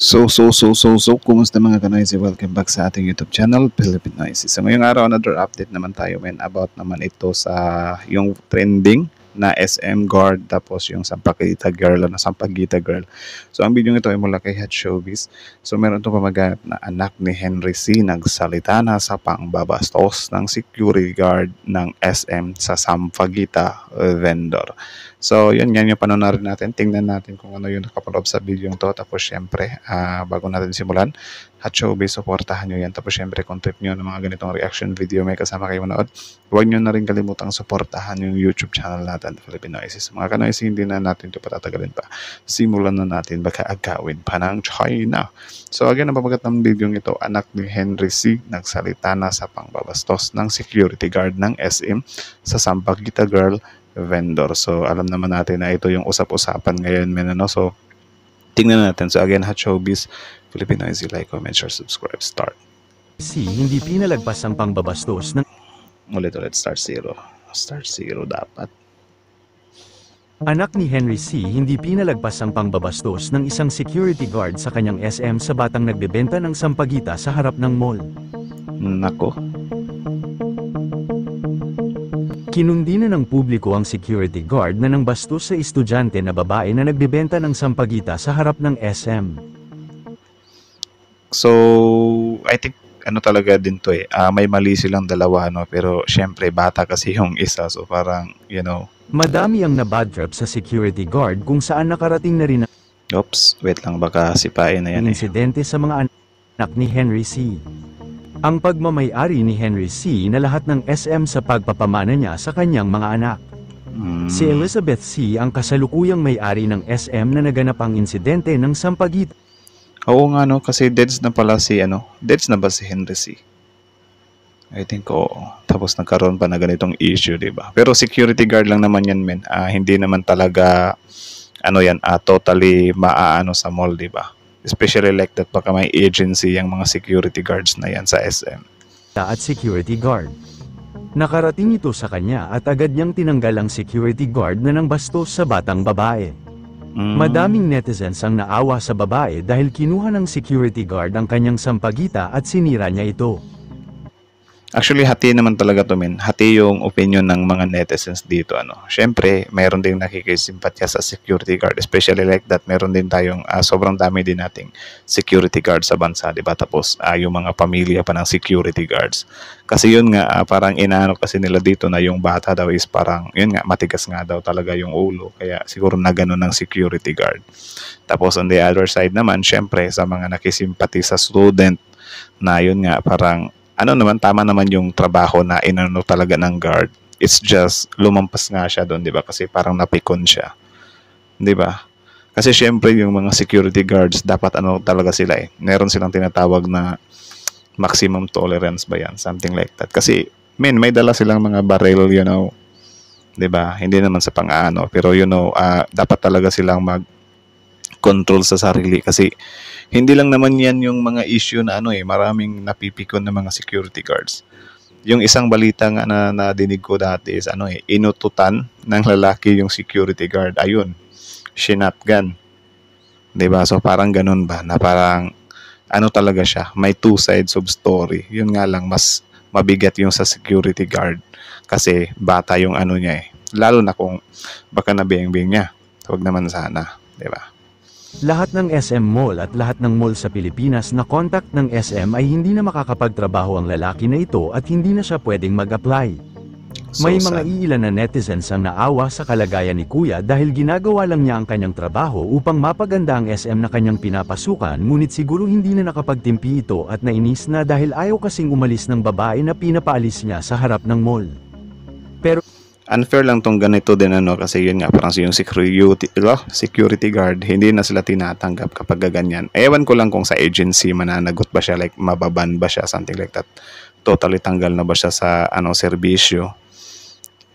Kumusta mga kanoisy? Welcome back sa ating YouTube channel, Philippine Noisy. So ngayong araw, another update naman tayo about naman ito sa yung trending na SM Guard tapos yung Sampaguita Girl na Sampaguita Girl. So ang video ito ay mula kay Hot Showbiz. So meron itong pamaganap na anak ni Henry C. nagsalita na sa pangbabastos ng security guard ng SM sa Sampaguita vendor. So, yun yung panonood natin. Tingnan natin kung ano yung nakapaloob sa video to. Tapos, syempre, bago natin simulan, Hot Showbiz, supportahan nyo yan. Tapos, syempre, kung trip nyo ng mga ganitong reaction video, may kasama kayo manood. Huwag nyo na rin kalimutang supportahan yung YouTube channel natin, Philippine Noises. Mga kanoises, hindi na natin ito patatagalin pa. Simulan na natin, baka agawin pa ng China. So, again, ang papagat ng video ito, anak ni Henry C. nagsalita na sa pangbabastos ng security guard ng SM sa Sampaguita Girl vendor. So, alam naman natin na ito yung usap-usapan ngayon, So, tingnan natin. So, again, Hot Showbiz, Philippine Noisy, like, comment, share, subscribe, start. Hindi pinalagpas ang pangbabastos ng Ulit, start zero. Start zero dapat. anak ni Henry C. Hindi pinalagpas ang pangbabastos ng isang security guard sa kanyang SM sa batang nagbebenta ng sampagita sa harap ng mall. Nako. Kinundi na ng publiko ang security guard na nang bastos sa estudyante na babae na nagbebenta ng sampagita sa harap ng SM. So, I think talaga din to may mali silang dalawa, pero syempre bata kasi yung isa, so parang Madami ang nabad trip sa security guard kung saan nakarating na rin oops, wait lang, baka sipain na yan insidente sa mga anak ni Henry C. Ang pagmamay-ari ni Henry C. na lahat ng SM sa pagpapamana niya sa kanyang mga anak. Si Elizabeth C. ang kasalukuyang may-ari ng SM na naganap ang insidente ng sampagita. Oo nga kasi deads na pala si deads na ba si Henry C? I think oo. Tapos nagkaroon pa na ganitong issue, di ba? Pero security guard lang naman yan, men. Hindi naman talaga totally maaano sa mall, di ba? Especially like that, baka may agency yung mga security guards na yan sa SM. At security guard. Nakarating ito sa kanya at agad niyang tinanggal ang security guard na nang bastos sa batang babae. Madaming netizens ang naawa sa babae dahil kinuha ng security guard ang kanyang sampagita at sinira niya ito. Actually, hati naman talaga to, men. Hati yung opinion ng mga netizens dito, Syempre, mayroon ding nakikisimpatya sa security guard. Especially like that, mayroon din tayong sobrang dami din nating security guard sa bansa, di ba? Tapos, yung mga pamilya pa ng security guards. Kasi yun nga, parang inaano kasi nila dito na yung bata daw is parang, yun nga, matigas nga daw talaga yung ulo. Kaya siguro na ganun ng security guard. Tapos, on the other side naman, syempre, sa mga nakisimpati sa student na yun nga, parang tama naman yung trabaho na inano talaga ng guard. It's just, lumampas nga siya doon, di ba? Kasi parang napikon siya. Di ba? Kasi syempre, yung mga security guards, dapat talaga sila meron silang tinatawag na maximum tolerance ba yan? Something like that. Kasi, may dala silang mga barrel, di ba? Hindi naman sa pang-ano. Pero, dapat talaga silang mag-control sa sarili. Kasi, hindi lang naman yan yung mga issue na maraming napipikon ng mga security guards. Yung isang balita nga na nadinig ko dati is inututan ng lalaki yung security guard. Ayun, shinotgun. 'Di ba? So parang ganun ba na parang talaga siya, may two sides of story. Yun nga lang mas mabigat yung sa security guard kasi bata yung niya Lalo na kung baka nabiyeng-biyeng niya. Huwag naman sana, 'di ba? Lahat ng SM Mall at lahat ng mall sa Pilipinas na contact ng SM ay hindi na makakapagtrabaho ang lalaki na ito at hindi na siya pwedeng mag-apply. May mga iilan na netizens ang naawa sa kalagayan ni Kuya dahil ginagawa lang niya ang kanyang trabaho upang mapaganda ang SM na kanyang pinapasukan, ngunit siguro hindi na nakapagtimpi ito at nainis na dahil ayaw kasing umalis ng babae na pinapaalis niya sa harap ng mall. Pero unfair lang tong ganito din kasi yun nga parang yung security guard hindi na sila tinatanggap kapag ganyan. Ewan ko lang kung sa agency mananagot ba siya, like mababan ba siya, something like that. Totally tanggal na ba siya sa serbisyo.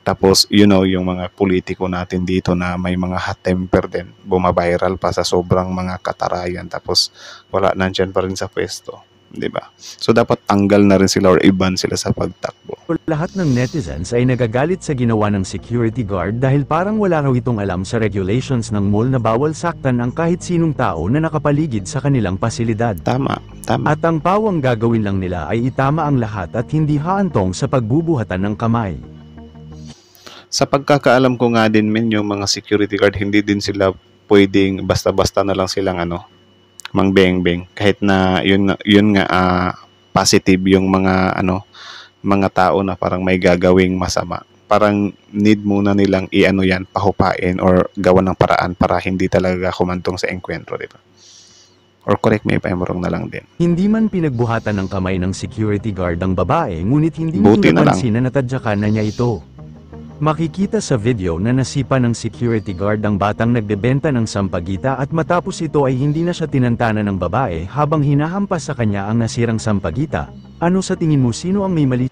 Tapos yung mga politiko natin dito na may mga hot temper din, bumabiral pa sa sobrang mga katarayan, tapos wala nandiyan pa rin sa pwesto. 'di ba? So dapat tanggal na rin sila or i-ban sila sa pagtakbo. Lahat ng netizens ay nagagalit sa ginawa ng security guard dahil parang wala raw itong alam sa regulations ng mall na bawal saktan ang kahit sinong tao na nakapaligid sa kanilang pasilidad. Tama. At ang pawang gagawin lang nila ay itama ang lahat at hindi haantong sa pagbubuhatan ng kamay. Sa pagkakaalam ko nga din men, yung mga security guard hindi din sila pwedeng basta-basta na lang silang mangbeng-beng kahit na yun nga positive yung mga mga tao na parang may gagawing masama. Parang need muna nilang yan, pahupain or gawan ng paraan para hindi talaga kumantong sa engkwentro, di ba? Or correct me if I'm wrong na lang din. Hindi man pinagbuhatan ng kamay ng security guard ang babae, ngunit hindi Buti niya na lang. napansin na natadyakan na niya ito. Makikita sa video na nasipa ng security guard ang batang nagbebenta ng sampagita at matapos ito ay hindi na siya tinantana ng babae habang hinahampas sa kanya ang nasirang sampagita. Ano sa tingin mo, sino ang may mali?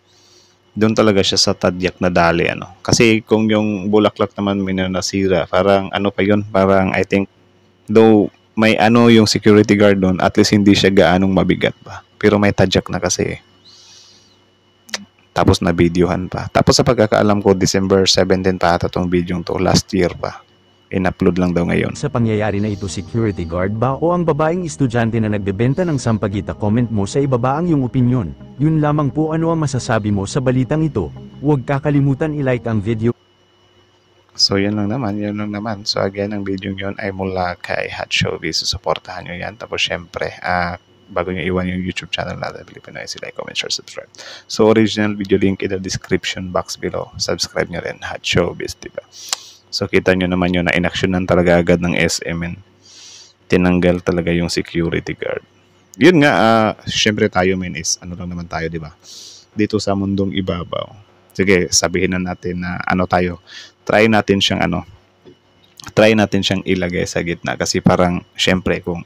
Doon talaga siya sa tadyak na dali, Kasi kung yung bulaklak naman may nasira, parang pa yun, parang I think, though may yung security guard doon, at least hindi siya gaanong mabigat ba. Pero may tadyak na kasi. Tapos na videohan pa. Tapos sa pagkakaalam ko, December 17 pa ata tong video to, last year pa. In-upload lang daw ngayon. Sa pangyayari na ito, security guard ba o ang babaeng estudyante na nagbebenta ng sampagita? Comment mo sa ibaba ang iyong opinyon. Yun lamang po, ano ang masasabi mo sa balitang ito. Huwag kakalimutan i-like ang video. So yun lang naman. So again, ang video yun ay mula kay Hot Showbiz. Suportahan nyo yan. Tapos syempre, bago nyo iwan yung YouTube channel natin, Pilipino ay like, comment, share, subscribe. So original video link in the description box below. Subscribe nyo rin, Hot Showbiz, diba? So kita nyo naman yun na inaksyonan talaga agad ng SM and tinanggal talaga yung security guard. Yun nga, syempre tayo men is lang naman tayo, di ba? Dito sa mundong ibabaw. Sige, sabihin na natin na tayo. Try natin siyang ilagay sa gitna kasi parang syempre kung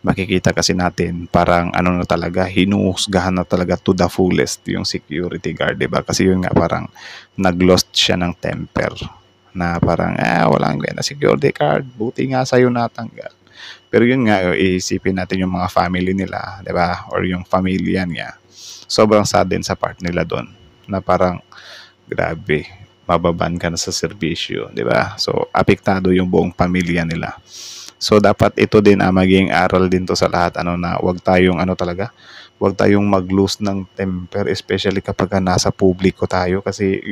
makikita kasi natin parang na talaga, hinuhusgahan na talaga to the fullest yung security guard, di ba? Kasi yun nga parang nag-lost siya ng temper. Na parang, walang na security guard, buti nga sa'yo natanggal. Pero yun nga, iisipin natin yung mga family nila, di ba? Or yung familia niya. Sobrang sad din sa part nila doon. Na parang, grabe, mababan ka na sa serbisyo, di ba? So, apektado yung buong pamilya nila. So, dapat ito din maging aral din to sa lahat, na wag tayong wag tayong mag-lose ng temper, especially kapag nasa publiko tayo kasi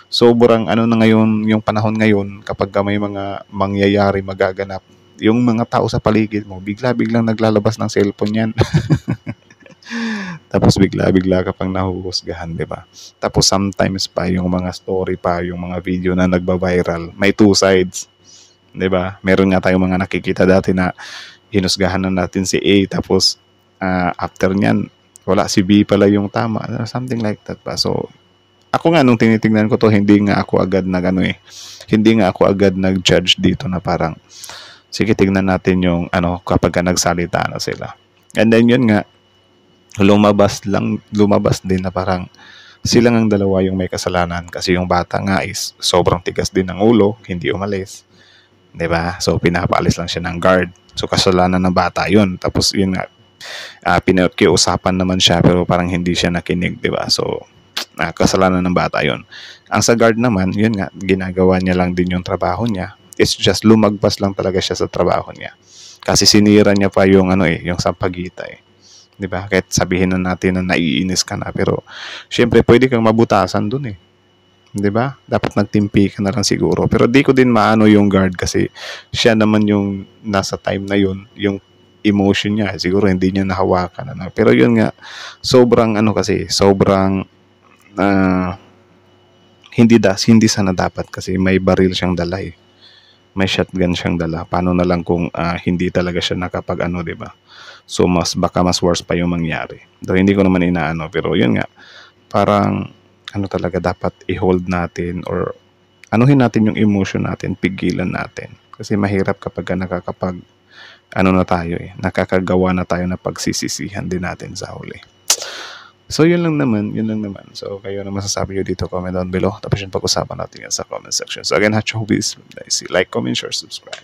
sobrang na ngayon yung panahon ngayon kapag may mga mangyayari magaganap, yung mga tao sa paligid mo biglang naglalabas ng cellphone yan. Tapos bigla ka pang nahuhusgahan, di ba? Tapos sometimes pa yung mga story pa, yung mga video na nagba-viral, may two sides. Di ba? Meron nga tayong mga nakikita dati na hinusgahan na natin si A tapos after nyan, wala, si B pala yung tama. Something like that pa. So, ako nga nung tinitingnan ko to, hindi nga ako agad nag-judge dito na parang, sige tingnan natin yung kapag nagsalita na sila. And then yun nga, lumabas din na parang silang ang dalawa yung may kasalanan kasi yung bata nga is sobrang tigas din ng ulo, hindi umalis. 'Di ba? So pinapaalis lang siya ng guard. So kasalanan ng bata 'yun. Tapos yun nga pinakiusapan naman siya pero parang hindi siya nakinig, 'di ba? So kasalanan ng bata 'yun. Ang sa guard naman, yun nga, ginagawa niya lang din yung trabaho niya. It's just lumagpas lang talaga siya sa trabaho niya. Kasi sinira niya pa yung yung sampagita eh. 'Di ba? Kahit sabihin na natin na naiinis ka na, pero syempre pwede kang mabutasan dun eh. 'Di ba? Dapat nagtimpi ka na lang siguro. Pero di ko din maano yung guard kasi siya naman yung nasa time na yun, yung emotion niya siguro hindi niya nahawakan Pero yun nga, sobrang sobrang hindi sana dapat kasi may baril siyang dala eh. May shotgun siyang dala. Paano na lang kung hindi talaga siya nakapag 'di ba? So baka mas worse pa yung mangyari. Though hindi ko naman inaano, pero yun nga, parang talaga dapat i-hold natin or anuhin natin yung emotion natin, pigilan natin. Kasi mahirap kapag nakakapag nakakagawa na tayo na pagsisisihan din natin sa huli. So yun lang naman. So kayo na masasabi nyo dito, comment down below. Tapos yung pag-usapan natin yan sa comment section. So again, Hot Showbiz, like, comment, share, subscribe.